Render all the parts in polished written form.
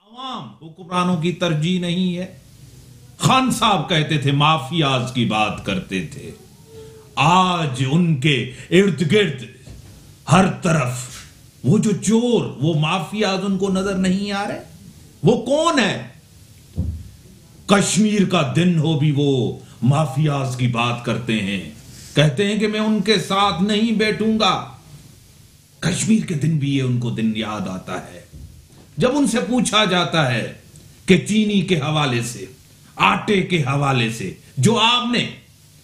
आवाम हुक्मरानों की तरजीह नहीं है। खान साहब कहते थे माफियाज की बात करते थे, आज उनके इर्द गिर्द हर तरफ वो जो चोर, वो माफियाज उनको नजर नहीं आ रहे। वो कौन है? कश्मीर का दिन हो भी वो माफियाज की बात करते हैं, कहते हैं कि मैं उनके साथ नहीं बैठूंगा। कश्मीर के दिन भी ये उनको दिन याद आता है जब उनसे पूछा जाता है कि चीनी के हवाले से, आटे के हवाले से जो आपने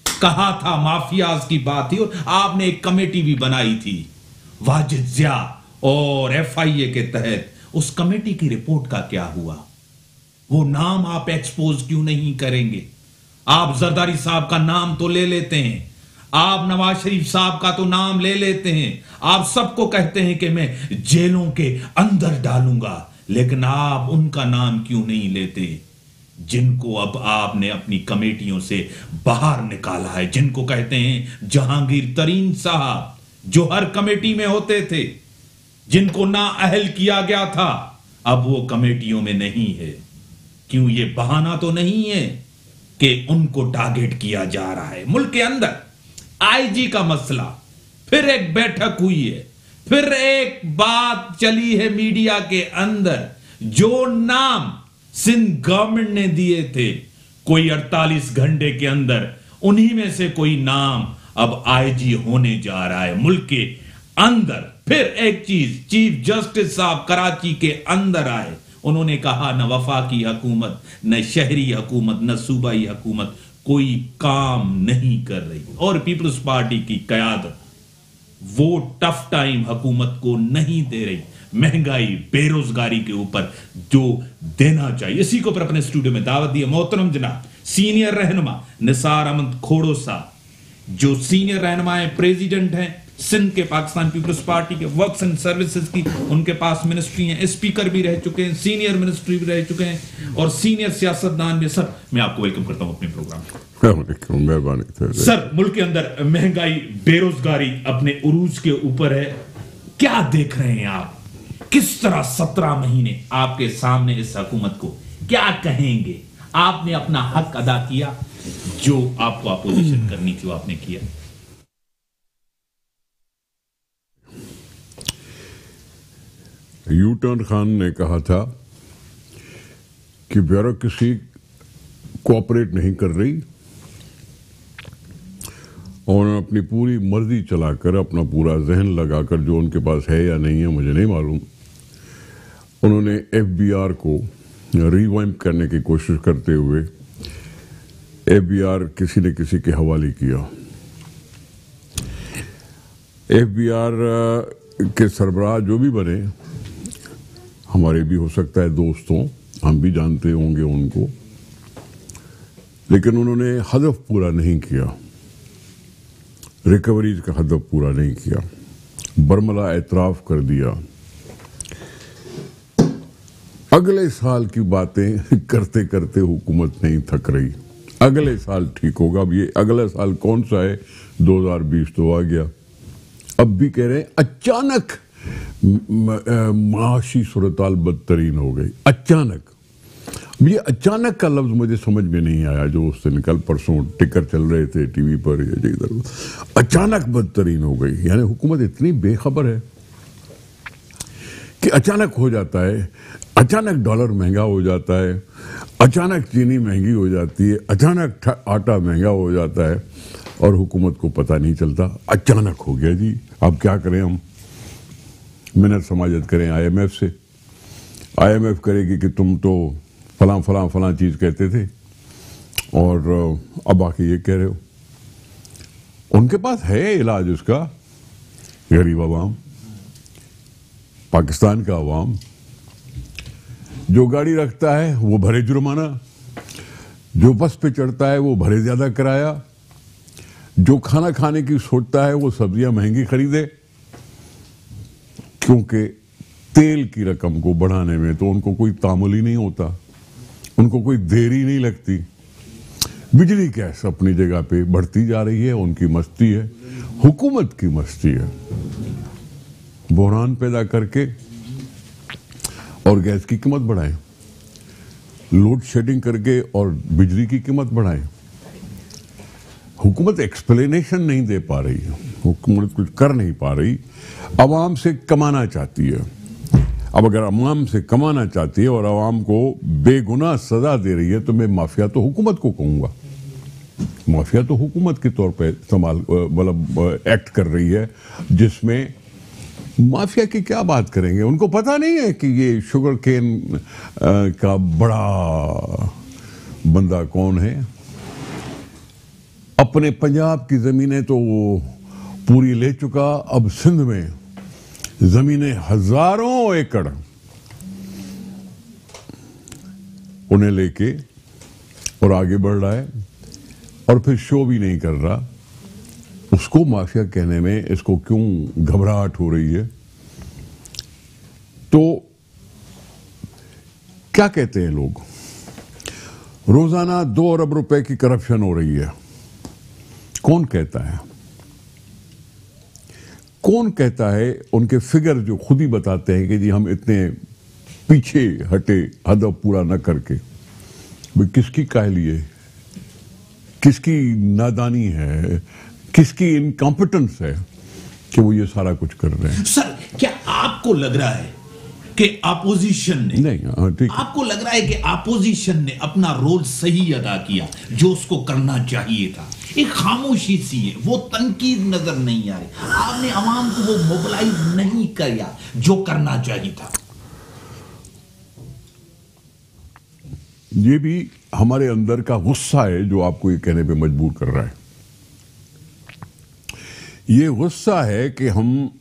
कहा था माफियाज की बात थी, और आपने एक कमेटी भी बनाई थी वाजिद जिया और FIA के तहत, उस कमेटी की रिपोर्ट का क्या हुआ? वो नाम आप एक्सपोज क्यों नहीं करेंगे? आप जरदारी साहब का नाम तो ले लेते हैं, आप नवाज शरीफ साहब का तो नाम ले लेते हैं, आप सबको कहते हैं कि मैं जेलों के अंदर डालूंगा, लेकिन आप उनका नाम क्यों नहीं लेते जिनको अब आपने अपनी कमेटियों से बाहर निकाला है, जिनको कहते हैं जहांगीर तरीन साहब, जो हर कमेटी में होते थे, जिनको ना अहल किया गया था, अब वो कमेटियों में नहीं है। क्यों? ये बहाना तो नहीं है कि उनको टारगेट किया जा रहा है। मुल्क के अंदर IG का मसला, फिर एक बैठक हुई है, फिर एक बात चली है मीडिया के अंदर, जो नाम सिंध गवर्नमेंट ने दिए थे कोई 48 घंटे के अंदर, उन्हीं में से कोई नाम अब IG होने जा रहा है मुल्क के अंदर। फिर एक चीज, चीफ जस्टिस साहब कराची के अंदर आए, उन्होंने कहा न वफाकी हुकूमत, न शहरी हुकूमत, न सूबाई हुकूमत कोई काम नहीं कर रही, और पीपल्स पार्टी की कयादत वो टफ टाइम हुकूमत को नहीं दे रही, महंगाई बेरोजगारी के ऊपर जो देना चाहिए। इसी को पर अपने स्टूडियो में दावत दी है मोहतरम जनाब सीनियर रहनुमा निसार अहमद खोड़ो साहब, जो सीनियर रहनुमा है, प्रेसिडेंट हैं सिंध के पाकिस्तान पीपल्स पार्टी के, वर्क्स एंड सर्विसेज की उनके पास मिनिस्ट्री है, स्पीकर भी रह चुके हैं, सीनियर मिनिस्ट्री भी रह चुके हैं, और सीनियर सियासतदान भी। सर मैं आपको वेलकम करता हूं अपने प्रोग्राम में। मेहरबानी सर, मुल्क के अंदर महंगाई बेरोजगारी अपने उरूज के ऊपर है, क्या देख रहे हैं आप? किस तरह 17 महीने आपके सामने इस हुकूमत को क्या कहेंगे? आपने अपना हक अदा किया, जो आपको अपोजिशन करनी थी वो आपने किया। यूटर्न खान ने कहा था कि ब्यूरोक्रेसी कोऑपरेट नहीं कर रही और अपनी पूरी मर्जी चलाकर, अपना पूरा जहन लगाकर, जो उनके पास है या नहीं है मुझे नहीं मालूम, उन्होंने FBI को रिवाइम्प करने की कोशिश करते हुए FBI किसी न किसी के हवाले किया। FBI के सरबराह जो भी बने, हमारे भी हो सकता है दोस्तों, हम भी जानते होंगे उनको, लेकिन उन्होंने हदफ पूरा नहीं किया, रिकवरीज का हदफ पूरा नहीं किया, बरमला एतराफ कर दिया। अगले साल की बातें करते करते हुकूमत नहीं थक रही, अगले साल ठीक होगा। अब ये अगला साल कौन सा है? 2020 तो आ गया। अब भी कह रहे हैं अचानक माशी सूरताल बदतरीन हो गई, अचानक। ये अचानक का लफ्ज मुझे समझ में नहीं आया, जो उससे निकल, परसों टिकर चल रहे थे टीवी पर, ये इधर अचानक बदतरीन हो गई। यानी हुकूमत इतनी बेखबर है कि अचानक हो जाता है, अचानक डॉलर महंगा हो जाता है, अचानक चीनी महंगी हो जाती है, अचानक आटा महंगा हो जाता है, और हुकूमत को पता नहीं चलता। अचानक हो गया जी, अब क्या करें हम? मिन्नत समाजत करें IMF से? IMF करेगी कि तुम तो फलां फलां फलां चीज कहते थे और अब आके ये कह रहे हो। उनके पास है इलाज उसका। गरीब आवाम, पाकिस्तान का आवाम, जो गाड़ी रखता है वो भरे जुर्माना, जो बस पे चढ़ता है वो भरे ज्यादा किराया, जो खाना खाने की सोचता है वो सब्जियां महंगी खरीदे, क्योंकि तेल की रकम को बढ़ाने में तो उनको कोई तामुल ही नहीं होता, उनको कोई देरी नहीं लगती। बिजली गैस अपनी जगह पे बढ़ती जा रही है, उनकी मस्ती है, हुकूमत की मस्ती है, बहरान पैदा करके और गैस की कीमत बढ़ाएं। लोड शेडिंग करके और बिजली की कीमत बढ़ाए। हुकूमत एक्सप्लेनेशन नहीं दे पा रही, हुकूमत कुछ कर नहीं पा रही, अवाम से कमाना चाहती है। अब अगर अवाम से कमाना चाहती है और अवाम को बेगुनाह सजा दे रही है तो मैं माफिया तो हुकूमत को कहूंगा। माफिया तो हुकूमत के तौर पे मतलब एक्ट कर रही है, जिसमें माफिया की क्या बात करेंगे। उनको पता नहीं है कि ये शुगर केन का बड़ा बंदा कौन है। अपने पंजाब की जमीनें तो वो पूरी ले चुका, अब सिंध में जमीनें हजारों एकड़ उन्हें लेके और आगे बढ़ रहा है और फिर शो भी नहीं कर रहा। उसको माफिया कहने में इसको क्यों घबराहट हो रही है? तो क्या कहते हैं लोग, रोजाना 2 अरब रुपए की करप्शन हो रही है। कौन कहता है? कौन कहता है? उनके फिगर जो खुद ही बताते हैं कि जी हम इतने पीछे हटे हदफ पूरा न करके। भाई किसकी काहली है, किसकी नादानी है, किसकी इनकॉम्पिटेंस है कि वो ये सारा कुछ कर रहे हैं? सर, क्या आपको लग रहा है कि अपोजिशन ने नहीं, ठीक, आपको लग रहा है कि अपोजिशन ने अपना रोल सही अदा किया जो उसको करना चाहिए था? एक खामोशी सी है, वो तनकीद नजर नहीं आ रही। आपने अवाम को वो मोबिलाइज नहीं किया जो करना चाहिए था। ये भी हमारे अंदर का गुस्सा है जो आपको ये कहने पे मजबूर कर रहा है। ये गुस्सा है कि हम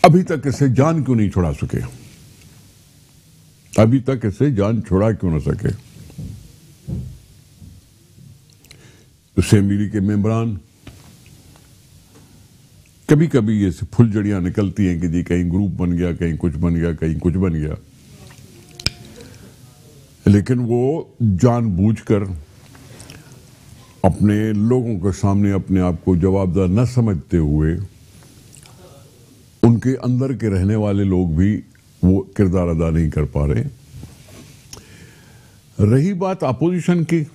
अभी तक इसे जान क्यों नहीं छुड़ा सके, अभी तक इसे जान छुड़ा क्यों ना सके। असेंबली के मेंबरान कभी कभी ये फुलझड़ियां निकलती हैं कि जी कहीं ग्रुप बन गया, कहीं कुछ बन गया, कहीं कुछ बन गया, लेकिन वो जानबूझकर अपने लोगों के सामने अपने आप को जवाबदार न समझते हुए उनके अंदर के रहने वाले लोग भी वो किरदार अदा नहीं कर पा रहे। रही बात अपोजिशन की,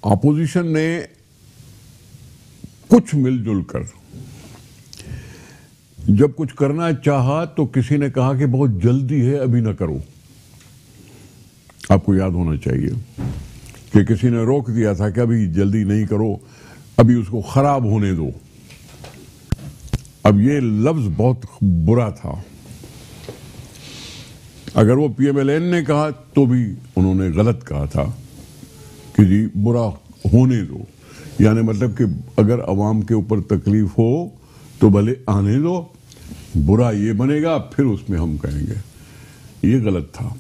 अपोजिशन ने कुछ मिलजुल कर जब कुछ करना चाहा तो किसी ने कहा कि बहुत जल्दी है, अभी ना करो। आपको याद होना चाहिए कि किसी ने रोक दिया था कि अभी जल्दी नहीं करो, अभी उसको खराब होने दो। अब ये लफ्ज बहुत बुरा था। अगर वो पीएमएलएन ने कहा तो भी उन्होंने गलत कहा था कि जी बुरा होने दो, यानी मतलब कि अगर अवाम के ऊपर तकलीफ हो तो भले आने दो, बुरा ये बनेगा फिर उसमें हम कहेंगे। ये गलत था।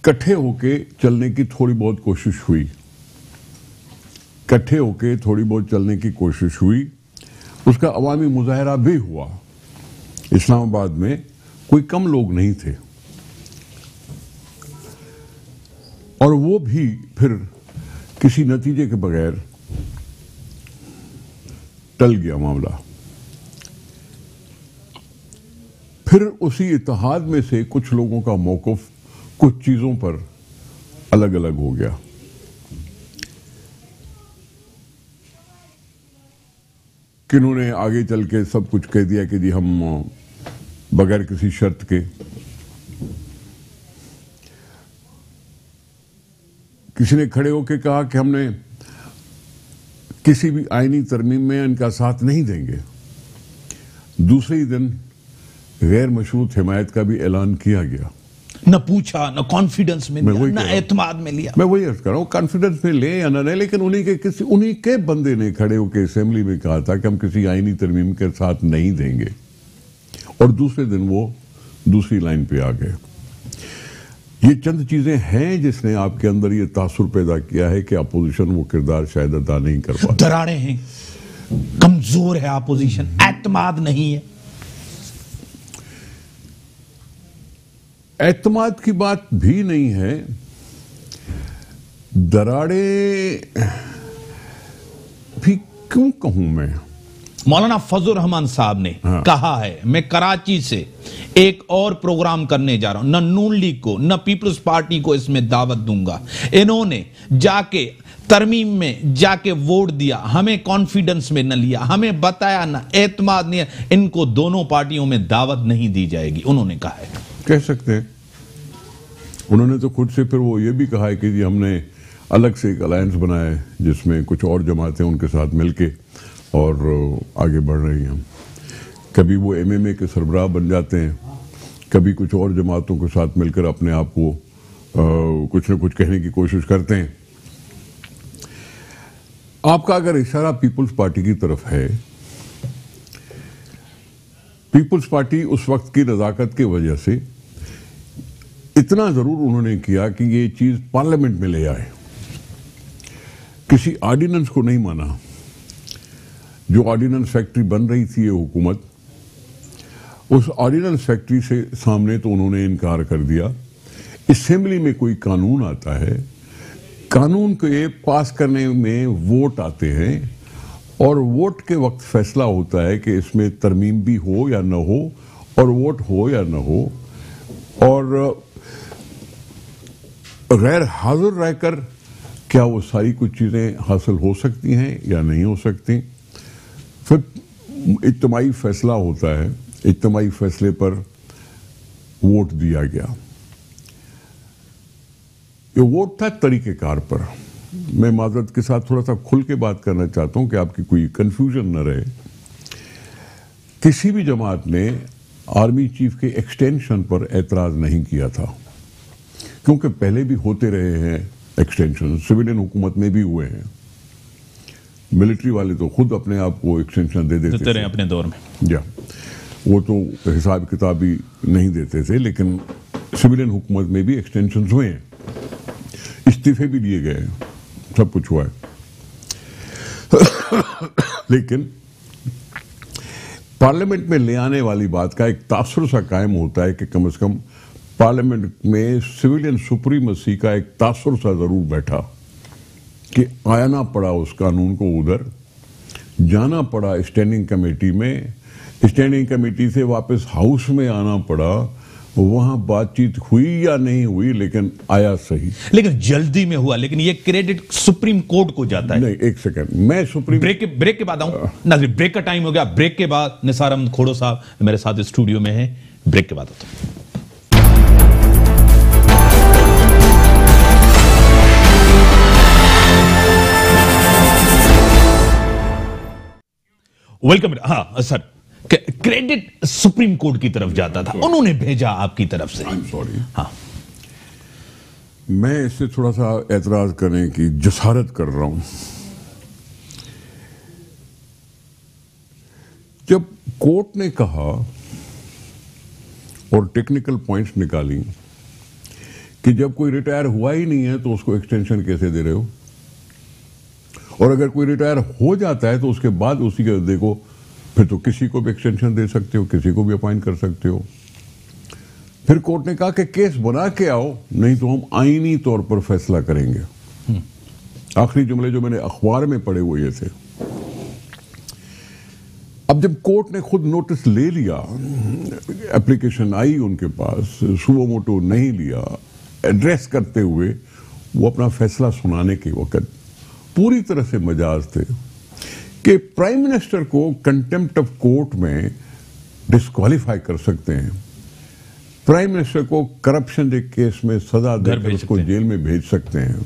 इकट्ठे होके चलने की थोड़ी बहुत कोशिश हुई, इकट्ठे होके थोड़ी बहुत चलने की कोशिश हुई, उसका अवामी मुजाहरा भी हुआ। इस्लामाबाद में कोई कम लोग नहीं थे और वो भी फिर किसी नतीजे के बगैर टल गया मामला। फिर उसी इत्तेहाद में से कुछ लोगों का मौक़िफ़ कुछ चीजों पर अलग अलग हो गया। किन्होंने आगे चल के सब कुछ कह दिया कि जी हम बगैर किसी शर्त के, किसी ने खड़े होकर कहा कि हमने किसी भी आईनी तरमीम में इनका साथ नहीं देंगे। दूसरे ही दिन गैर मशरूत हिमायत का भी ऐलान किया गया। न पूछा, न कॉन्फिडेंस में लिया, न एतमाद में लिया। मैं वही अर्ज कर रहा हूँ, कॉन्फिडेंस में ले या ना ले, लेकिन उन्हीं के बंदे ने खड़े होकर असेंबली में कहा था कि हम किसी आईनी तरमीम के साथ नहीं देंगे, और दूसरे दिन वो दूसरी लाइन पे आ गए। ये चंद चीजें हैं जिसने आपके अंदर ये तासुर पैदा किया है कि अपोजिशन वो किरदार शायद अदा नहीं कर पाती। दरारें हैं, कमजोर है अपोजिशन, एतमाद नहीं है। एतमाद की बात भी नहीं है, दराड़े भी क्यों कहूं मैं, मौलाना फजल रहमान साहब ने कहा है, मैं कराची से एक और प्रोग्राम करने जा रहा हूं, न नून लीग को न पीपल्स पार्टी को इसमें दावत दूंगा। इन्होंने जाके तरमीम में जाके वोट दिया, हमें कॉन्फिडेंस में न लिया, हमें बताया न, एतमाद नहीं, इनको दोनों पार्टियों में दावत नहीं दी जाएगी, उन्होंने कहा है। कह सकते हैं, उन्होंने तो खुद से फिर वो ये भी कहा है कि हमने अलग से एक अलायंस बनाया है जिसमें कुछ और जमातें उनके साथ मिलके और आगे बढ़ रही हैं। कभी वो एमएमए के सरबराह बन जाते हैं, कभी कुछ और जमातों के साथ मिलकर अपने आप को कुछ न कुछ कहने की कोशिश करते हैं। आपका अगर इशारा पीपुल्स पार्टी की तरफ है, पीपुल्स पार्टी उस वक्त की नजाकत की वजह से इतना जरूर उन्होंने किया कि ये चीज पार्लियामेंट में ले आए, किसी ऑर्डिनेंस को नहीं माना। जो ऑर्डिनेंस फैक्ट्री बन रही थी ये हुकूमत, उस ऑर्डिनेंस फैक्ट्री से सामने तो उन्होंने इनकार कर दिया। असेंबली में कोई कानून आता है, कानून के पास करने में वोट आते हैं और वोट के वक्त फैसला होता है कि इसमें तरमीम भी हो या न हो और वोट हो या न हो, और गैर हाजिर रहकर क्या वो सारी कुछ चीजें हासिल हो सकती हैं या नहीं हो सकती। फिर इज्तिमाई फैसला होता है, इज्तिमाई फैसले पर वोट दिया गया। ये वोट था तरीकेकार पर। मैं माजरत के साथ थोड़ा सा खुल के बात करना चाहता हूं कि आपकी कोई कंफ्यूजन न रहे। किसी भी जमात ने आर्मी चीफ के एक्सटेंशन पर एतराज नहीं किया था, क्योंकि पहले भी होते रहे हैं एक्सटेंशन, सिविलियन हुकूमत में भी हुए हैं। मिलिट्री वाले तो खुद अपने आप को एक्सटेंशन दे देते थे अपने दौर में, या वो तो हिसाब किताब भी नहीं देते थे, लेकिन सिविलियन हुकूमत में भी एक्सटेंशन हुए हैं, इस्तीफे भी दिए गए हैं, सब कुछ हुआ है। लेकिन पार्लियामेंट में ले आने वाली बात का एक तासुर सा कायम होता है कि कम से कम पार्लियामेंट में सिविलियन सुप्रीमेसी का एक तासुर सा जरूर बैठा कि आना पड़ा उस कानून को उधर, जाना पड़ा स्टैंडिंग कमेटी में, स्टैंडिंग कमेटी से वापस हाउस में आना पड़ा, वहां बातचीत हुई या नहीं हुई, लेकिन आया सही। लेकिन जल्दी में हुआ, लेकिन ये क्रेडिट सुप्रीम कोर्ट को जाता है। नहीं, एक सेकंड, मैं सुप्रीम ब्रेक के बाद आऊं नाज़रीन, ब्रेक का टाइम हो गया। ब्रेक के बाद निसार अहमद खोड़ो साहब मेरे साथ स्टूडियो में हैं, ब्रेक के बाद आता हूं। वेलकम। हाँ सर, क्रेडिट सुप्रीम कोर्ट की तरफ जाता था, उन्होंने भेजा आपकी तरफ से। I'm sorry। हाँ, मैं इससे थोड़ा सा एतराज करने की जसारत कर रहा हूं। जब कोर्ट ने कहा और टेक्निकल पॉइंट्स निकाली कि जब कोई रिटायर हुआ ही नहीं है तो उसको एक्सटेंशन कैसे दे रहे हो, और अगर कोई रिटायर हो जाता है तो उसके बाद उसी के देखो, फिर तो किसी को भी एक्सटेंशन दे सकते हो, किसी को भी अपॉइंट कर सकते हो। फिर कोर्ट ने कहा कि केस बना के आओ, नहीं तो हम आईनी तौर पर फैसला करेंगे। आखिरी जुमले जो मैंने अखबार में पढ़े वो ये थे। अब जब कोर्ट ने खुद नोटिस ले लिया, एप्लीकेशन आई उनके पास, सुओ मोटो नहीं लिया, एड्रेस करते हुए वो अपना फैसला सुनाने के वक्त पूरी तरह से मजाज थे कि प्राइम मिनिस्टर को कंटेम्प्ट ऑफ कोर्ट में डिस्क्वालीफाई कर सकते हैं, प्राइम मिनिस्टर को करप्शन के केस में सजा देकर उसको जेल में भेज सकते हैं।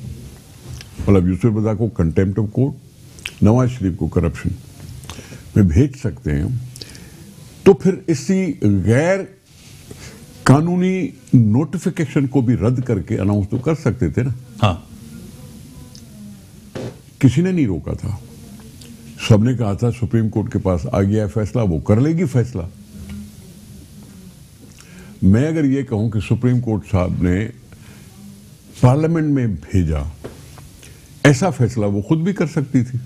मतलब यूसुफ रजा को contempt of court, Nawaz Sharif को करप्शन में भेज सकते हैं। तो फिर इसी गैर कानूनी नोटिफिकेशन को भी रद्द करके अनाउंस तो कर सकते थे ना। हाँ, किसी ने नहीं रोका था, सबने कहा था सुप्रीम कोर्ट के पास आ गया है फैसला, वो कर लेगी फैसला। मैं अगर ये कहूं कि सुप्रीम कोर्ट साहब ने पार्लियामेंट में भेजा, ऐसा फैसला वो खुद भी कर सकती थी।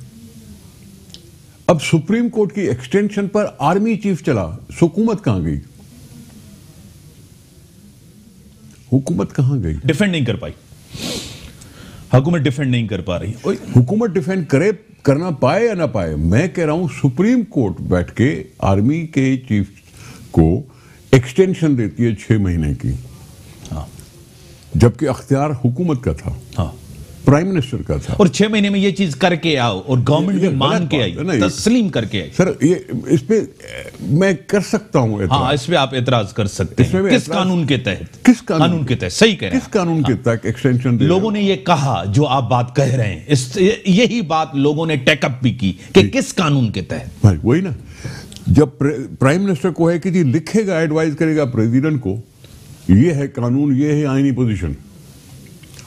अब सुप्रीम कोर्ट की एक्सटेंशन पर आर्मी चीफ चला, हुकूमत कहां गई? हुकूमत कहां गई? डिफेंड नहीं कर पाई। हुकूमत डिफेंड नहीं कर पा रही। हुकूमत डिफेंड करना पाए या ना पाए, मैं कह रहा हूं सुप्रीम कोर्ट बैठ के आर्मी के चीफ को एक्सटेंशन देती है 6 महीने की। हाँ। जबकि अख्तियार हुकूमत का था। हाँ। प्राइम मिनिस्टर का था। और 6 महीने में ये चीज करके आओ और गवर्नमेंट भी मान के आई, तस्लीम करके आई। सर ये इस पे मैं कर सकता हूं। हाँ, इस पे आप एतराज कर सकते हैं। किस कानून के तहत? किस कानून के तहत? सही कह रहे हैं। किस कानून के तहत एक्सटेंशन? लोगों ने ये कहा जो आप बात कह रहे हैं, यही बात लोगों ने टेकअप भी की कि किस कानून के तहत। भाई वही ना, जब प्राइम मिनिस्टर को है कि जी लिखेगा, एडवाइज करेगा प्रेसिडेंट को, ये है कानून, ये है आईनी पोजीशन,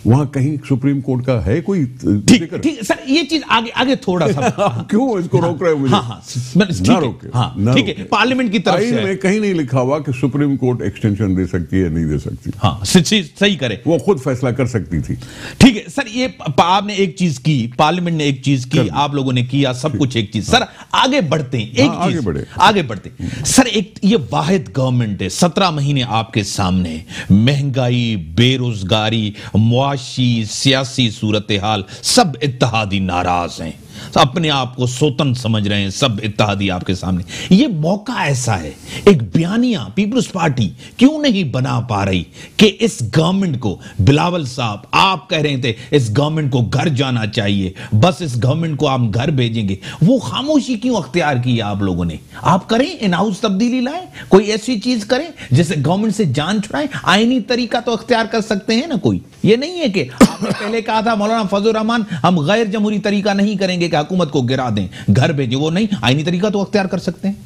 वहां कहीं सुप्रीम कोर्ट का है कोई? ठीक सर, ये चीज आगे थोड़ा सा क्यों इसको रोक रहे हो मुझे? ना रोके। ठीक है, पार्लियामेंट की तरफ से में कहीं नहीं लिखा हुआ कि सुप्रीम कोर्ट एक्सटेंशन दे सकती है, नहीं दे सकती। हाँ, सही करे, वो खुद फैसला कर सकती थी। ठीक है सर, ये आपने एक चीज की, पार्लियामेंट ने एक चीज की, आप लोगों ने किया, सब कुछ एक चीज। सर आगे बढ़ते हैं, आगे बढ़ते सर। एक ये वाहिद गवर्नमेंट है, 17 महीने आपके सामने, महंगाई, बेरोजगारी, सियासी सूरत हाल, सब इत्तेहादी नाराज हैं, अपने आप को स्वतंत्र समझ रहे हैं, सब इत्तेहादी आपके सामने। ये मौका ऐसा है, एक बयानिया पीपल्स पार्टी क्यों नहीं बना पा रही कि इस गवर्नमेंट को, बिलावल साहब आप कह रहे थे इस गवर्नमेंट को घर जाना चाहिए, बस इस गवर्नमेंट को आप घर भेजेंगे, वो खामोशी क्यों अख्तियार की आप लोगों ने? आप करें, इन हाउस तब्दीली लाएं, कोई ऐसी चीज करें जिससे गवर्नमेंट से जान छुड़ाएं। आईनी तरीका तो अख्तियार कर सकते हैं ना कोई, ये नहीं है कि आपने पहले कहा था मौलाना फजल रहमान हम गैर जमहूरी तरीका नहीं करेंगे कि हुकूमत को गिरा दें, घर भेजें, वो नहीं, आईनी तरीका तो अख्तियार कर सकते हैं।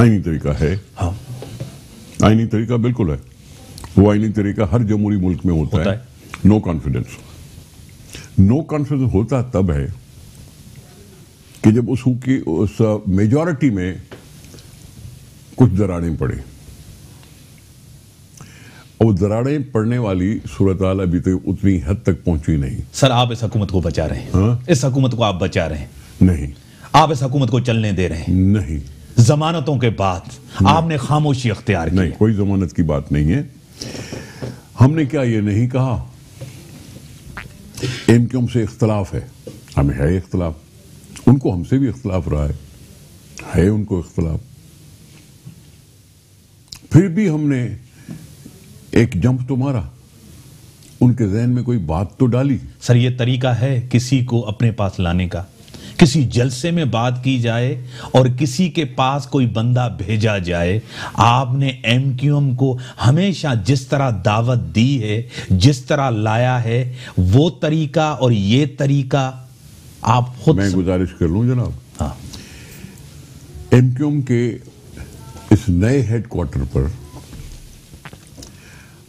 आईनी तरीका है। हाँ, आईनी तरीका बिल्कुल है। वो आईनी तरीका हर जमहूरी मुल्क में होता है। No confidence. नो कॉन्फिडेंस होता तब है कि जब उस मेजॉरिटी में कुछ दरारें पड़े, और दरारें पड़ने वाली सूरत हाल अभी तक उतनी हद तक पहुंची नहीं। सर आप इस हुकूमत को बचा रहे हैं। हाँ? इस हुकूमत को आप बचा रहे हैं? नहीं। आप इस हुकूमत को चलने दे रहे हैं? नहीं। जमानतों के बाद आपने खामोशी अख्तियार की? नहीं, कोई जमानत की बात नहीं है। हमने क्या ये नहीं कहा एमक्यूएम से इख्तलाफ है? हमें है इख्तलाफ, उनको हमसे भी इख्तलाफ रहा है उनको इख्तलाफ। फिर भी हमने एक जंप तो मारा, उनके ज़हन में कोई बात तो डाली। सर ये तरीका है किसी को अपने पास लाने का? किसी जलसे में बात की जाए और किसी के पास कोई बंदा भेजा जाए। आपने एमक्यूएम को हमेशा जिस तरह दावत दी है, जिस तरह लाया है, वो तरीका और ये तरीका आप खुद। मैं गुजारिश कर लूं जनाब। हाँ। एमक्यूएम के इस नए हेडक्वार्टर पर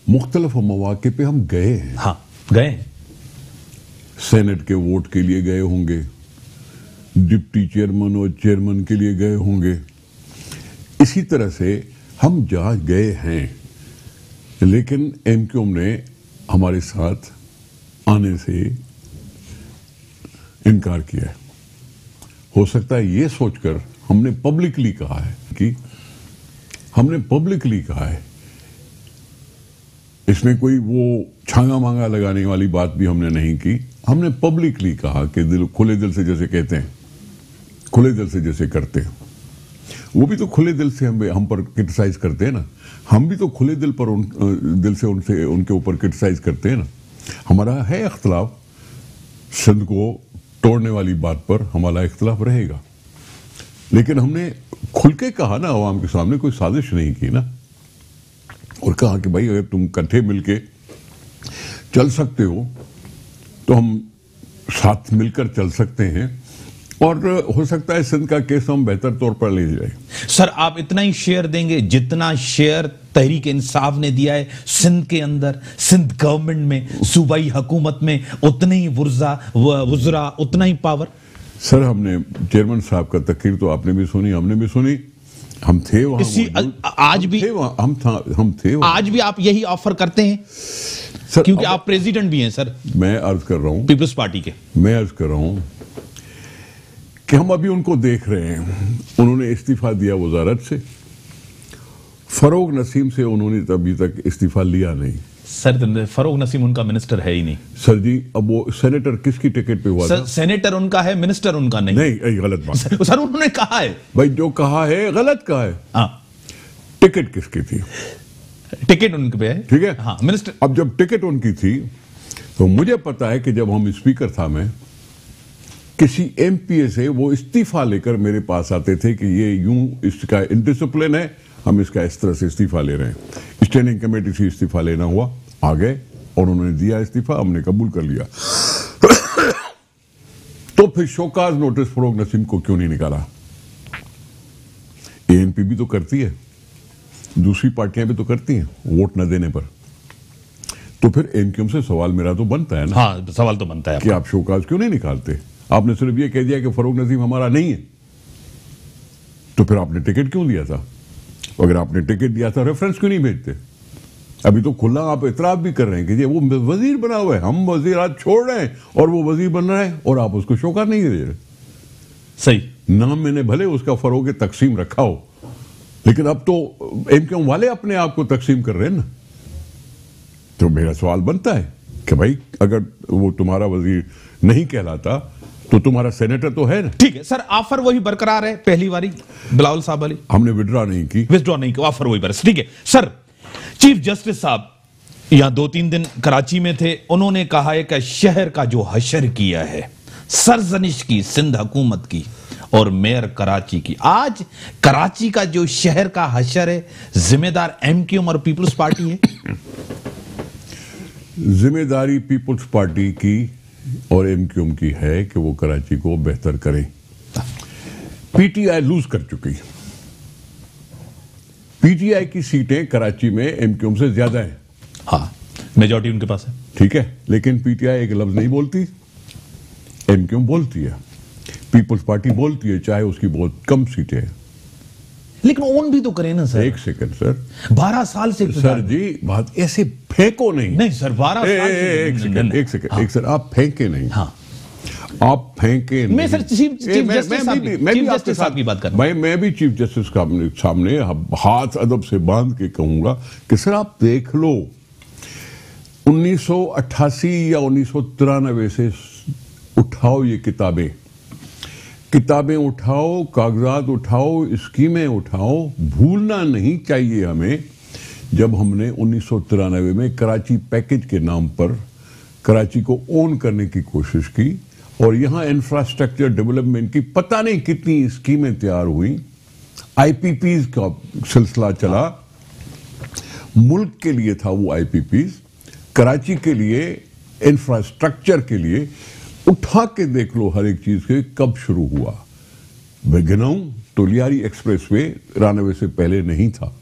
मुख्तलिफ मौके पे हम गए हैं। हाँ, गए। सेनेट के वोट के लिए गए होंगे, डिप्टी चेयरमैन और चेयरमैन के लिए गए होंगे। इसी तरह से हम जहां गए हैं, लेकिन एमक्यूएम ने हमारे साथ आने से इनकार किया है। हो सकता है ये सोचकर हमने पब्लिकली कहा है इसमें कोई वो छांगा मांगा लगाने वाली बात भी हमने नहीं की। हमने पब्लिकली कहा कि खुले दिल से जैसे कहते हैं, खुले दिल से जैसे करते हैं, वो भी तो खुले दिल से हम पर क्रिटिसाइज करते हैं ना। हम भी तो खुले दिल से उनके ऊपर क्रिटिसाइज करते हैं ना। हमारा है इख्तलाफ, सिंध को तोड़ने वाली बात पर हमारा इख्तलाफ रहेगा, लेकिन हमने खुल के कहा ना, अवाम के सामने कोई साजिश नहीं की ना, और कहा कि भाई अगर तुम इकट्ठे मिलके चल सकते हो तो हम साथ मिलकर चल सकते हैं, और हो सकता है सिंध का केस हम बेहतर तौर पर ले जाए। सर आप इतना ही शेयर देंगे जितना शेयर तहरीक इंसाफ ने दिया है सिंध के अंदर, सिंध गवर्नमेंट में, सूबाई हुकूमत में, उतने ही वुज़रा, उतना ही पावर। सर हमने चेयरमैन साहब का तकरीर तो आपने भी सुनी, हमने भी सुनी, हम थे वहां। आज भी हम थे वहां। आज भी आप यही ऑफर करते हैं सर, क्योंकि आप प्रेसिडेंट भी हैं सर। मैं अर्ज कर रहा हूं पीपल्स पार्टी के, मैं अर्ज कर रहा हूं कि हम अभी उनको देख रहे हैं। उन्होंने इस्तीफा दिया वजारत से, फरोग नसीम से उन्होंने अभी तक इस्तीफा लिया नहीं। सर फरोग नसीम उनका मिनिस्टर है ही नहीं सर जी। अब वो सेनेटर किसकी टिकट पे हुआ था? सेनेटर उनका है, मिनिस्टर उनका नहीं। नहीं, गलत बात। सर उन्होंने कहा है भाई, जो कहा है गलत कहा है। हाँ, टिकट किसकी थी? टिकट उनके पे है, ठीक है। हाँ, मिनिस्टर। अब जब टिकट उनकी थी तो मुझे पता है कि जब हम स्पीकर था, मैं किसी एमपीए से वो इस्तीफा लेकर मेरे पास आते थे कि ये यूं इसका इनडिसिप्लिन है, हम इसका इस तरह से इस्तीफा ले रहे हैं। स्टैंडिंग कमेटी से इस्तीफा लेना हुआ, आ गए और उन्होंने दिया इस्तीफा, हमने कबूल कर लिया। तो फिर शोकाज नोटिस फरोग नसीम को क्यों नहीं निकाला? एएनपी भी तो करती है, दूसरी पार्टियां भी तो करती हैं वोट न देने पर। तो फिर एमक्यूएम से सवाल मेरा तो बनता है ना। हाँ, सवाल तो बनता है कि आप शोकाज क्यों नहीं निकालते? आपने सिर्फ ये कह दिया कि फरोग नसीम हमारा नहीं है, तो फिर आपने टिकट क्यों दिया था? अगर आपने टिकट दिया था, रेफरेंस क्यों नहीं भेजते? अभी तो खुला आप इतराफ भी कर रहे हैं कि ये वो वजीर बना हुआ है, हम वजीर आज छोड़ रहे हैं और वो वजीर बन रहा है और आप उसको शोकाज नहीं दे रहे। सही नाम मैंने भले उसका फरोग तकसीम रखा हो, लेकिन अब तो एमक्यूएम वाले अपने आप को तकसीम कर रहे हैं ना। तो मेरा सवाल बनता है कि भाई, अगर वो तुम्हारा वजीर नहीं कहलाता तो तुम्हारा सेनेटर तो है ना। ठीक है सर, ऑफर वही बरकरार है, पहली बारी बिलावल साहब वाली। हमने विड्रॉ नहीं की, विथड्रॉ नहीं की, ऑफर वही बरकरार। ठीक है सर, चीफ जस्टिस साहब यहां 2-3 दिन कराची में थे, उन्होंने कहा है कि शहर का जो हशर किया है, सरजनिश की सिंध हुकूमत की और मेयर कराची की, आज कराची का जो शहर का हशर है, जिम्मेदार एमक्यूएम और पीपल्स पार्टी है। जिम्मेदारी पीपल्स पार्टी की और एमक्यूएम की है कि वो कराची को बेहतर करें। पीटीआई लूज कर चुकी। पीटीआई की सीटें कराची में एमक्यूएम से ज्यादा हैं। हाँ, मेजॉरिटी उनके पास है। ठीक है, लेकिन पीटीआई एक लफ्ज नहीं बोलती, एमक्यूएम बोलती है, पीपल्स पार्टी बोलती है, चाहे उसकी बहुत कम सीटें हैं। लेकिन ओन भी तो करें ना सर। एक सेकंड सर, 12 साल से सर जी, बात ऐसे फेंको नहीं। नहीं सर, 12 साल से। एक सेकंड, एक सर, आप फेंके नहीं। हाँ, आप फेंके नहीं। मैं सर चीफ जस्टिस साहब की बात कर रहा हूं। मैं भी चीफ जस्टिस का सामने हाथ अदब से बांध के कहूंगा कि सर आप देख लो, 1988 या 1993 से उठाओ ये किताबें उठाओ, कागजात उठाओ, स्कीमें उठाओ। भूलना नहीं चाहिए हमें, जब हमने 1993 में कराची पैकेज के नाम पर कराची को ओन करने की कोशिश की और यहां इंफ्रास्ट्रक्चर डेवलपमेंट की पता नहीं कितनी स्कीमें तैयार हुई, आईपीपीज का सिलसिला चला। मुल्क के लिए था वो आईपीपीज, कराची के लिए, इंफ्रास्ट्रक्चर के लिए। उठा के देख लो हर एक चीज के कब शुरू हुआ। मैं गिनाऊं तो लियारी एक्सप्रेसवे 93 से पहले नहीं था,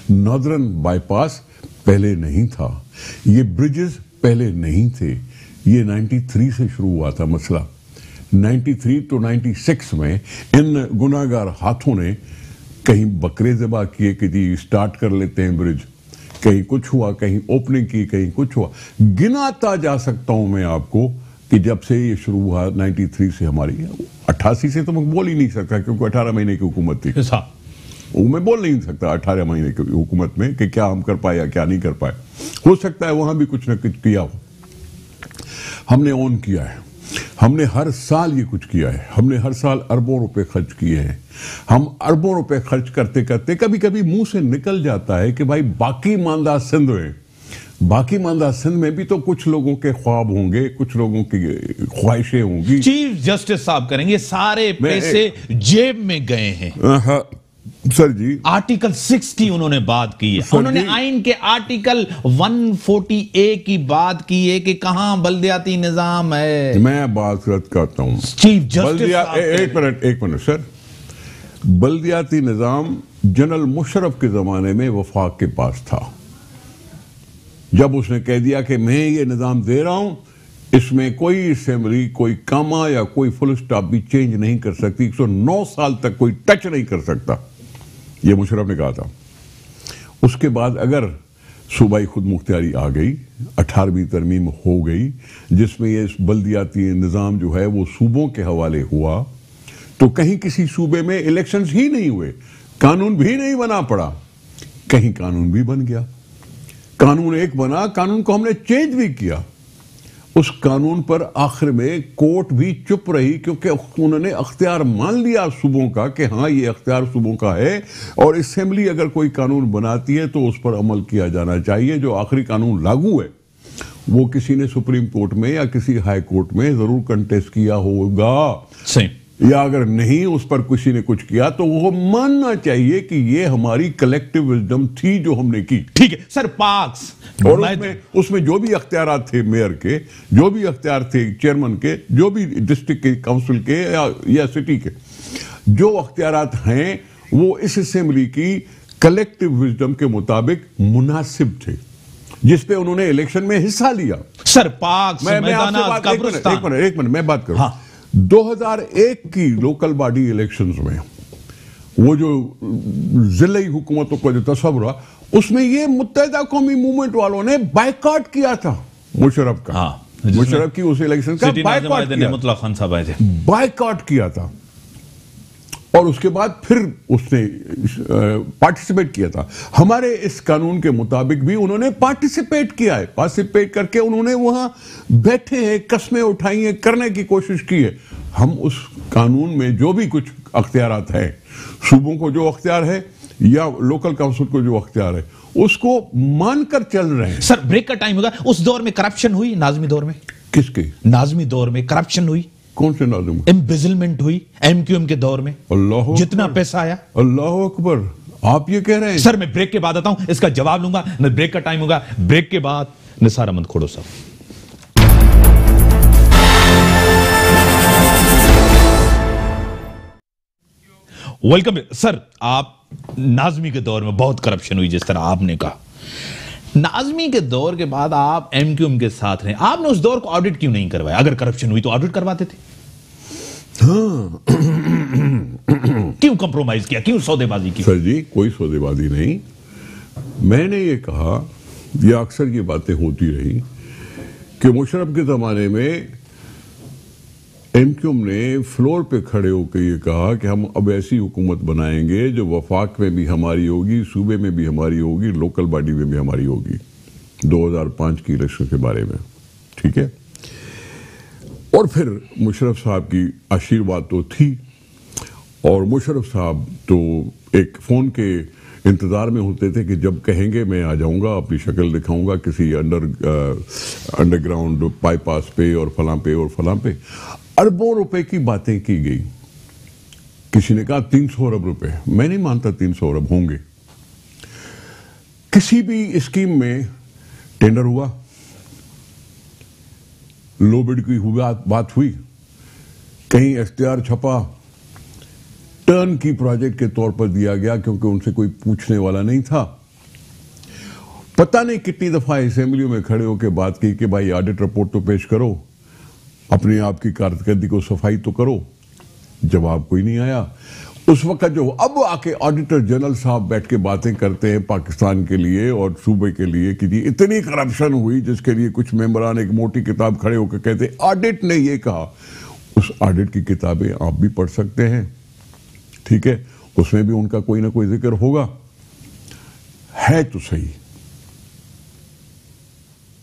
नॉर्दर्न बाईपास पहले नहीं था, ये ब्रिजेस पहले नहीं थे। ये 93 से शुरू हुआ था मसला। 93 to 96 में इन गुनाहगार हाथों ने कहीं बकरे ज़बा किए कि जी स्टार्ट कर लेते हैं ब्रिज, कहीं कुछ हुआ, कहीं ओपनिंग की, कहीं कुछ हुआ। गिनाता जा सकता हूं मैं आपको कि जब से ये शुरू हुआ 93 से, हमारी 88 से तो मैं बोल ही नहीं सकता क्योंकि 18 महीने की हुकूमत थी। वो मैं बोल नहीं सकता 18 महीने की हुकूमत में कि क्या हम कर पाए या क्या नहीं कर पाए। हो सकता है वहां भी कुछ ना कुछ किया हो। हमने ऑन किया है, हमने हर साल ये कुछ किया है, हमने हर साल अरबों रुपए खर्च किए हैं। हम अरबों रुपए खर्च करते करते कभी कभी मुंह से निकल जाता है कि भाई बाकी मानदा सिंध में, बाकी मानदा सिंध में भी तो कुछ लोगों के ख्वाब होंगे, कुछ लोगों की ख्वाहिशें होंगी। चीफ जस्टिस साहब करेंगे, सारे पैसे जेब में गए हैं। सर जी, आर्टिकल 6 की उन्होंने बात की है, उन्होंने आइन के आर्टिकल 140A की बात की है कि कहां बल्दियाती निजाम है। मैं बात रद्द करता हूं चीफ जस्टिस। एक मिनट सर, बल्दियाती निजाम जनरल मुशर्रफ के जमाने में वफाक के पास था। जब उसने कह दिया कि मैं ये निजाम दे रहा हूं, इसमें कोई असेंबली, कोई कामा या कोई फुल स्टॉप भी चेंज नहीं कर सकती, 109 साल तक कोई टच नहीं कर सकता, ये मुशर्रफ ने कहा था। उसके बाद अगर सूबाई खुद मुख्तियारी आ गई, 18वीं तरमीम हो गई जिसमें ये बल्दियाती निज़ाम जो है वो सूबों के हवाले हुआ, तो कहीं किसी सूबे में इलेक्शंस ही नहीं हुए, कानून भी नहीं बना पड़ा, कहीं कानून भी बन गया। कानून एक बना, कानून को हमने चेंज भी किया। उस कानून पर आखिर में कोर्ट भी चुप रही, क्योंकि उन्होंने अख्तियार मान लिया सूबों का कि हाँ ये अख्तियार सूबों का है, और असेंबली अगर कोई कानून बनाती है तो उस पर अमल किया जाना चाहिए। जो आखिरी कानून लागू है वो किसी ने सुप्रीम कोर्ट में या किसी हाई कोर्ट में जरूर कंटेस्ट किया होगा। सही। या अगर नहीं उस पर किसी ने कुछ किया तो वो मानना चाहिए कि ये हमारी कलेक्टिव विजडम थी जो हमने की। ठीक है सर। पाक्स और उसमें जो भी अख्तियार थे मेयर के, जो भी अख्तियार थे चेयरमैन के, जो भी डिस्ट्रिक्ट के काउंसिल के या सिटी के, जो अख्तियार हैं वो इस असेंबली की कलेक्टिव विजडम के मुताबिक मुनासिब थे, जिसपे उन्होंने इलेक्शन में हिस्सा लिया। सर पाक्स एक मिनट मैं बात करूं। हाँ। 2001 की लोकल बॉडी इलेक्शंस में वो जो जिले हुकूमतों का जो तस्वुर, उसमें ये मुत्तहिदा कौमी मूवमेंट वालों ने बायकॉट किया था मुशर्रफ का। हाँ, मुशर्रफ की उस इलेक्शन का बायकॉट किया था, और उसके बाद फिर उसने पार्टिसिपेट किया था। हमारे इस कानून के मुताबिक भी उन्होंने पार्टिसिपेट किया है। पार्टिसिपेट करके उन्होंने वहां बैठे हैं, कस्में उठाई हैं, करने की कोशिश की है। हम उस कानून में जो भी कुछ अख्तियारात हैं, सूबों को जो अख्तियार है या लोकल काउंसिल को जो अख्तियार है, उसको मानकर चल रहे हैं। सर ब्रेक का टाइम होगा। उस दौर में करप्शन हुई, नाज़मी दौर में? किसके नाज़मी दौर में करप्शन हुई? कौन से नाज़िम? एम्बेजलमेंट हुई एमक्यूएम के दौर में। अल्लाह, जितना पैसा आया। अल्लाह अकबर, आप ये कह रहे हैं? सर मैं ब्रेक के बाद आता हूं, इसका जवाब लूंगा। न ब्रेक का टाइम होगा। ब्रेक के बाद निसार अहमद खोड़ो साहब। Welcome sir. आप नाज़मी के दौर में बहुत करप्शन हुई, जिस तरह आपने कहा। नाज़मी के दौर के बाद आप एमक्यूएम के साथ रहे, आपने उस दौर को ऑडिट क्यों नहीं करवाया? अगर करप्शन हुई तो ऑडिट करवाते थे। हाँ। क्यों कंप्रोमाइज किया, क्यों सौदेबाजी की? सर जी कोई सौदेबाजी नहीं। मैंने ये कहा, ये अक्सर ये बातें होती रही कि मुशर्रफ के जमाने में एमक्यूएम ने फ्लोर पे खड़े होकर ये कहा कि हम अब ऐसी हुकूमत बनाएंगे जो वफाक में भी हमारी होगी, सूबे में भी हमारी होगी, लोकल बॉडी में भी हमारी होगी। 2005 की इलेक्शन के बारे में, ठीक है। और फिर मुशर्रफ साहब की आशीर्वाद तो थी, और मुशर्रफ साहब तो एक फोन के इंतजार में होते थे कि जब कहेंगे मैं आ जाऊंगा, अपनी शक्ल दिखाऊंगा किसी अंडरग्राउंड बाईपास पे और फलां पे और फलां पे। अरबों रुपए की बातें की गई। किसी ने कहा 300 अरब रुपए। मैं नहीं मानता 300 अरब होंगे। किसी भी स्कीम में टेंडर हुआ, लो बिड की बात हुई, कहीं इख्तियार छपा, टर्न की प्रोजेक्ट के तौर पर दिया गया क्योंकि उनसे कोई पूछने वाला नहीं था। पता नहीं कितनी दफा असेंबली में खड़े होकर बात की कि भाई ऑडिट रिपोर्ट तो पेश करो, अपने आप की कारकर्दगी को सफाई तो करो। जवाब कोई नहीं आया। उस वक्त जो अब आके ऑडिटर जनरल साहब बैठ के बातें करते हैं पाकिस्तान के लिए और सूबे के लिए कि जी इतनी करप्शन हुई, जिसके लिए कुछ मेंबरान एक मोटी किताब खड़े होकर कहते ऑडिट ने ये कहा। उस ऑडिट की किताबें आप भी पढ़ सकते हैं, ठीक है, उसमें भी उनका कोई ना कोई जिक्र होगा। है तो सही।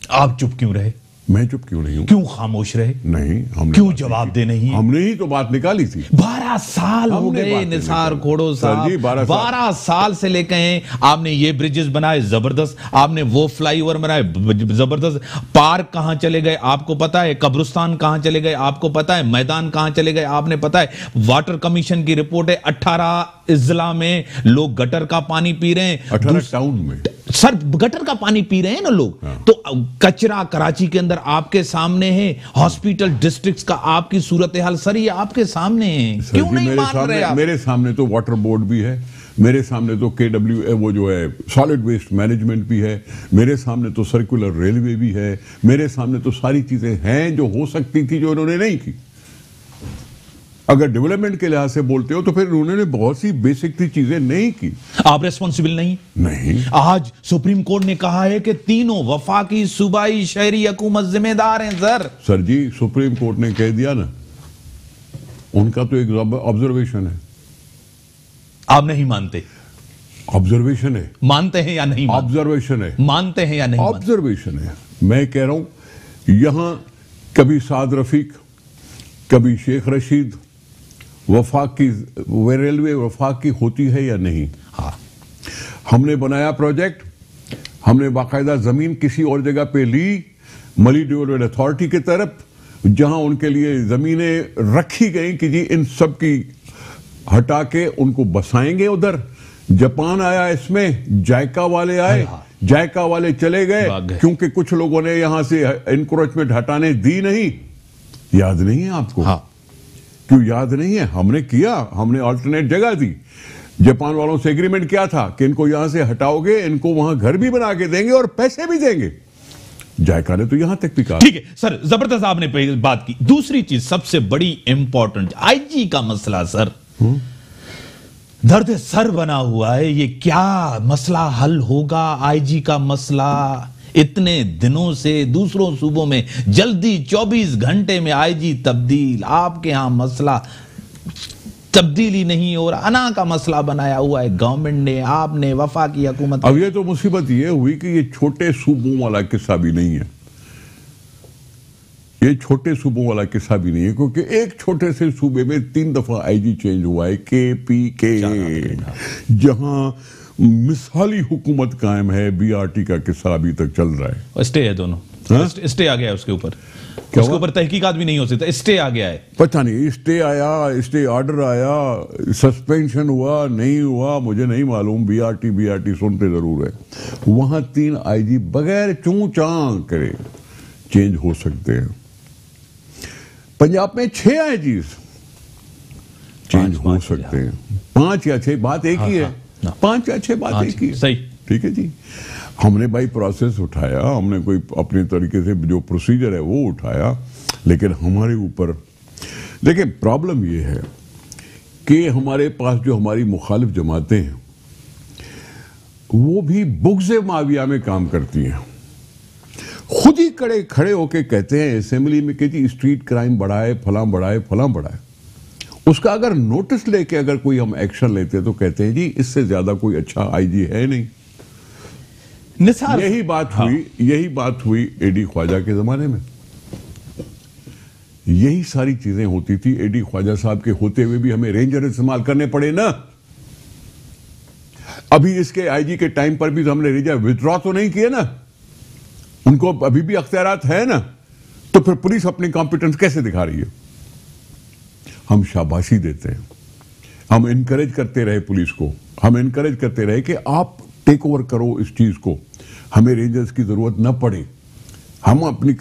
आप चुप क्यों रहे? मैं चुप क्यों नहीं हूं? क्यों खामोश रहे? नहीं, हमने क्यों जवाब दे नहीं? हमने ही तो बात निकाली थी। 12 साल हो गए निसार खोड़ो साहब। 12 साल से लेके हैं आपने ये ब्रिजेस बनाए जबरदस्त, आपने वो फ्लाईओवर बनाए जबरदस्त, पार्क कहां चले गए आपको पता है, कब्रिस्तान कहां चले गए आपको पता है, मैदान कहां चले गए आपने पता है। वाटर कमीशन की रिपोर्ट है 18 इजला में लोग गटर का पानी पी रहे हैं। 18 टाउन में सर गटर का पानी पी रहे हैं ना लोग। हाँ। तो कचरा कराची के अंदर आपके सामने है, हॉस्पिटल डिस्ट्रिक्ट्स का आपकी सूरत हाल सर ये आपके सामने है। क्यों नहीं मान रहे आप? मेरे सामने तो वाटर बोर्ड भी है, मेरे सामने तो KW वो जो है सॉलिड वेस्ट मैनेजमेंट भी है, मेरे सामने तो सर्कुलर रेलवे भी है, मेरे सामने तो सारी चीजें हैं जो हो सकती थी जो उन्होंने नहीं की। अगर डेवलपमेंट के लिहाज से बोलते हो तो फिर उन्होंने बहुत सी बेसिक सी चीजें नहीं की। आप रेस्पॉन्सिबल नहीं? आज सुप्रीम कोर्ट ने कहा है कि तीनों वफाकी, सूबाई, शहरी हुकूमत जिम्मेदार हैं। सर जी सुप्रीम कोर्ट ने कह दिया ना, उनका तो एक ऑब्जर्वेशन है। आप नहीं मानते? ऑब्जर्वेशन है। मानते हैं या नहीं? ऑब्जर्वेशन है। मानते हैं या नहीं? ऑब्जर्वेशन है। मैं कह रहा हूं यहां कभी साद रफीक, कभी शेख रशीद, वफाक की रेलवे वफाक की होती है या नहीं? हाँ। हमने बनाया प्रोजेक्ट, हमने बाकायदा जमीन किसी और जगह पे ली, मली डेवलपमेंट अथॉरिटी की तरफ, जहां उनके लिए जमीनें रखी गई कि जी इन सब की हटा के उनको बसाएंगे उधर। जापान आया इसमें, जायका वाले आए, जायका वाले चले गए क्योंकि कुछ लोगों ने यहां से इंक्रोचमेंट हटाने दी नहीं। याद नहीं है आपको? हाँ। क्यों याद नहीं है? हमने किया, हमने ऑल्टरनेट जगह दी। जापान वालों से एग्रीमेंट किया था कि इनको यहां से हटाओगे, इनको वहां घर भी बना के देंगे और पैसे भी देंगे। जायका ने तो यहां तक भी कहा। ठीक है सर, जबरदस्त आपने बात की। दूसरी चीज सबसे बड़ी इंपॉर्टेंट, आईजी का मसला सर। दर्द सर बना हुआ है, ये क्या मसला हल होगा? आईजी का मसला इतने दिनों से दूसरों सूबों में जल्दी 24 घंटे में आईजी तब्दील, आपके यहां मसला तब्दीली नहीं हो रहा। अना का मसला बनाया हुआ है गवर्नमेंट ने, आपने, वफाकी हुकूमत। अब ये तो मुसीबत ये हुई कि ये छोटे सूबों वाला किस्सा भी नहीं है। ये छोटे सूबों वाला किस्सा भी नहीं है, क्योंकि एक छोटे से सूबे में 3 दफा आईजी चेंज हुआ है, KPK, जहां मिसाली हुकूमत कायम है। BRT का किस्सा अभी तक चल रहा है। स्टे है दोनों। स्टे आ गया है उसके ऊपर, उसके ऊपर तहकीकात भी नहीं हो सकता। स्टे आ गया है, पता नहीं स्टे आया, स्टे ऑर्डर आया, सस्पेंशन हुआ नहीं हुआ मुझे नहीं मालूम। BRT सुनते जरूर है। वहां 3 आईजी बगैर चूं चां करे चेंज हो सकते हैं। पंजाब में 6 आईजी चेंज हो सकते हैं। 5 या 6 बात एक ही है। 5 या 6 बात एक ही है। सही, ठीक है जी। हमने भाई प्रोसेस उठाया, हमने कोई अपने तरीके से जो प्रोसीजर है वो उठाया, लेकिन हमारे ऊपर, लेकिन प्रॉब्लम ये है कि हमारे पास जो हमारी मुखालिफ जमातें हैं वो भी बुग़्ज़े माविया में काम करती हैं। खुद ही खड़े होके कहते हैं असेंबली में कि जी स्ट्रीट क्राइम बढ़ाए, फलां बढ़ाए, फलां बढ़ाए। उसका अगर नोटिस लेके अगर कोई हम एक्शन लेते तो कहते हैं जी इससे ज्यादा कोई अच्छा आईजी है नहीं। यही बात हुई एडी ख्वाजा के जमाने में। यही सारी चीजें होती थी। एडी ख्वाजा साहब के होते हुए भी हमें रेंजर इस्तेमाल करने पड़े ना। अभी इसके आईजी के टाइम पर भी तो हमने रेंजर विथड्रॉ तो नहीं किए ना, उनको अभी भी अख्तियारात है ना। तो फिर पुलिस अपनी कॉम्पिटेंस कैसे दिखा रही है? हम शाबाशी देते हैं, हम इनकरेज करते रहे पुलिस को, हम इनकरेज करते रहे कि आप टेक ओवर करो इस चीज को, हमें रेंजर्स की जरूरत न पड़े, हम अपनी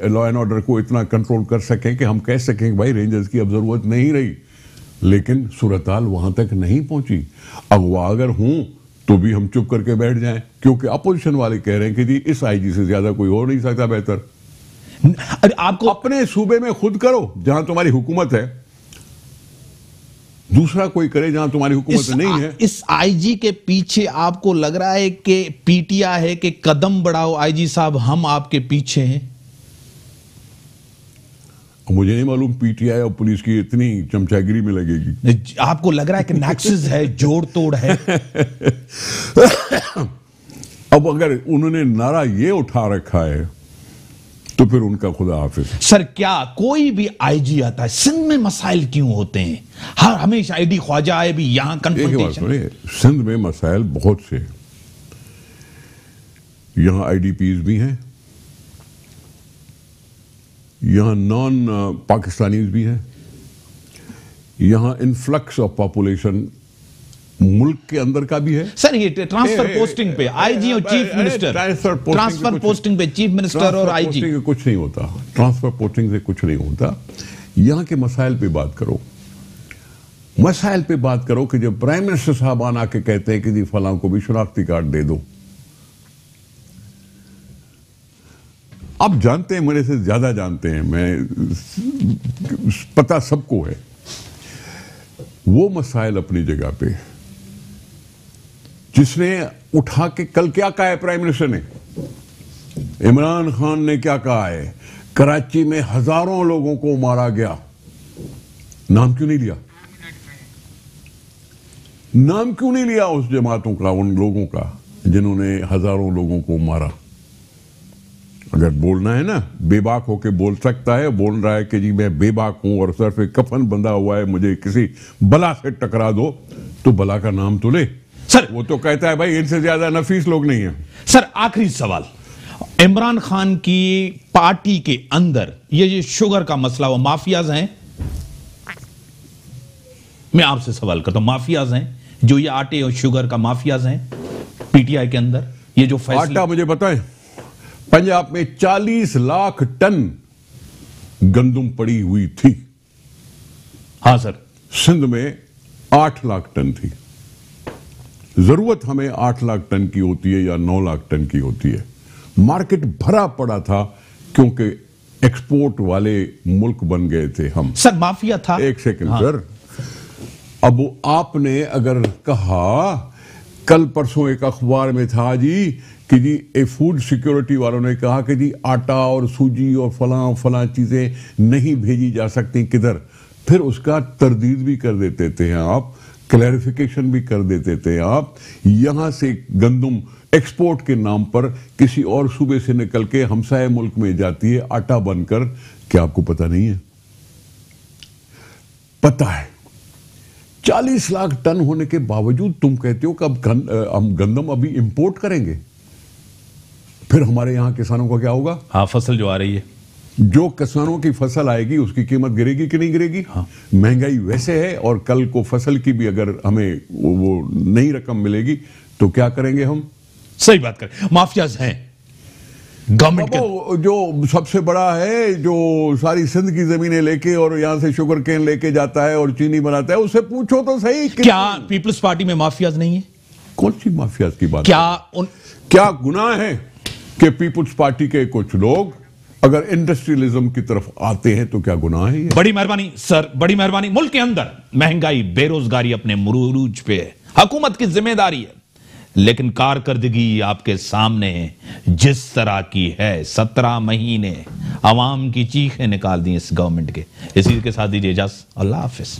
लॉ एंड ऑर्डर को इतना कंट्रोल कर सकें कि हम कह सकें कि भाई रेंजर्स की अब जरूरत नहीं रही। लेकिन सूरताल वहां तक नहीं पहुंची। अगवा अगर हूं तो भी हम चुप करके बैठ जाएं, क्योंकि अपोजिशन वाले कह रहे हैं कि जी इस आईजी से ज्यादा कोई हो नहीं सकता बेहतर। आपको अपने सूबे में खुद करो जहां तुम्हारी हुकूमत है, दूसरा कोई करे जहां तुम्हारी हुकूमत नहीं है। इस आईजी के पीछे आपको लग रहा है कि पीटिया है कि कदम बढ़ाओ आईजी साहब, हम आपके पीछे हैं? मुझे नहीं मालूम पीटीआई और पुलिस की इतनी चमचागिरी में लगेगी। आपको लग रहा है कि नेक्सस है, जोड़ तोड़ है? अब अगर उन्होंने नारा ये उठा रखा है तो फिर उनका खुदा हाफिज। सर क्या कोई भी आईजी आता है, सिंध में मसाइल क्यों होते हैं? हर हमेशा आईडी ख्वाजा आए भी यहां कन्फ्रंटेशन। सिंध में मसाइल बहुत से, यहां आईडीपीज भी हैं, यहां नॉन पाकिस्तानीज भी हैं, यहां इन्फ्लक्स ऑफ पॉपुलेशन मुल्क के अंदर का भी है। सर ये ट्रांसफर पोस्टिंग पे आईजी और चीफ मिनिस्टर, ट्रांसफर पोस्टिंग पे चीफ मिनिस्टर और आईजी, कुछ नहीं होता। ट्रांसफर पोस्टिंग से कुछ नहीं होता। यहां के मसाइल पे बात करो, मसाइल पे बात करो कि जब प्राइम मिनिस्टर साहब आना के कहते हैं कि जी फलां को भी शनाख्ती कार्ड दे दो। आप जानते हैं, मेरे से ज्यादा जानते हैं, मैं पता सबको है। वो मसाइल अपनी जगह पे, जिसने उठा के कल क्या कहा है प्राइम मिनिस्टर ने, इमरान खान ने क्या कहा है, कराची में हजारों लोगों को मारा गया, नाम क्यों नहीं लिया? नाम क्यों नहीं लिया उस जमातों का, उन लोगों का जिन्होंने हजारों लोगों को मारा? अगर बोलना है ना, बेबाक होके बोल सकता है, बोल रहा है कि जी मैं बेबाक हूं और सर पे कफन बंधा हुआ है, मुझे किसी बला से टकरा दो, तो बला का नाम तो ले सर। वो तो कहता है भाई इनसे ज्यादा नफीस लोग नहीं है। सर आखिरी सवाल, इमरान खान की पार्टी के अंदर ये शुगर का मसला, वो माफियाज हैं? मैं आपसे सवाल करता हूं, माफियाज हैं जो ये आटे और शुगर का माफियाज हैं पीटीआई के अंदर? ये जो फैसला, आटा मुझे बताएं, पंजाब में 40 लाख टन गंदुम पड़ी हुई थी। हाँ सर। सिंध में 8 लाख टन थी। जरूरत हमें 8 लाख टन की होती है या 9 लाख टन की होती है। मार्केट भरा पड़ा था क्योंकि एक्सपोर्ट वाले मुल्क बन गए थे हम। सर माफिया था। एक सेकंड सर, अब आपने अगर कहा, कल परसों एक अखबार में था जी कि जी फूड सिक्योरिटी वालों ने कहा कि जी आटा और सूजी और फलां चीजें नहीं भेजी जा सकती किधर, फिर उसका तरदीद भी कर देते थे आप, क्लैरिफिकेशन भी कर देते थे आप। यहां से गंदुम एक्सपोर्ट के नाम पर किसी और सूबे से निकल के हमसाये मुल्क में जाती है आटा बनकर। क्या आपको पता नहीं है? पता है। 40 लाख टन होने के बावजूद तुम कहते हो कि अब हम गंदम अभी इंपोर्ट करेंगे, फिर हमारे यहां किसानों का क्या होगा? हाँ, फसल जो आ रही है, जो किसानों की फसल आएगी उसकी कीमत गिरेगी कि नहीं गिरेगी? हाँ। महंगाई वैसे है, और कल को फसल की भी अगर हमें वो नई रकम मिलेगी तो क्या करेंगे हम? सही बात करें, माफियाज हैं गवर्नमेंट के। जो सबसे बड़ा है, जो सारी सिंध की जमीनें लेके और यहां से शुगर केन लेके जाता है और चीनी बनाता है, उससे पूछो तो सही। क्या पीपल्स पार्टी में माफियाज नहीं है? कौन सी माफियाज की बात? क्या गुनाह है कि पीपल्स पार्टी के कुछ लोग अगर इंडस्ट्रियलिज्म की तरफ आते हैं तो क्या गुनाह है? बड़ी मेहरबानी सर, बड़ी मेहरबानी। मुल्क के अंदर महंगाई, बेरोजगारी अपने मुरूज पे है, हुकूमत की जिम्मेदारी है, लेकिन कारकर्दगी आपके सामने जिस तरह की है, 17 महीने आवाम की चीखें निकाल दी इस गवर्नमेंट के। इसी के साथ दीजिए इजाजत, अल्लाह हाफिज।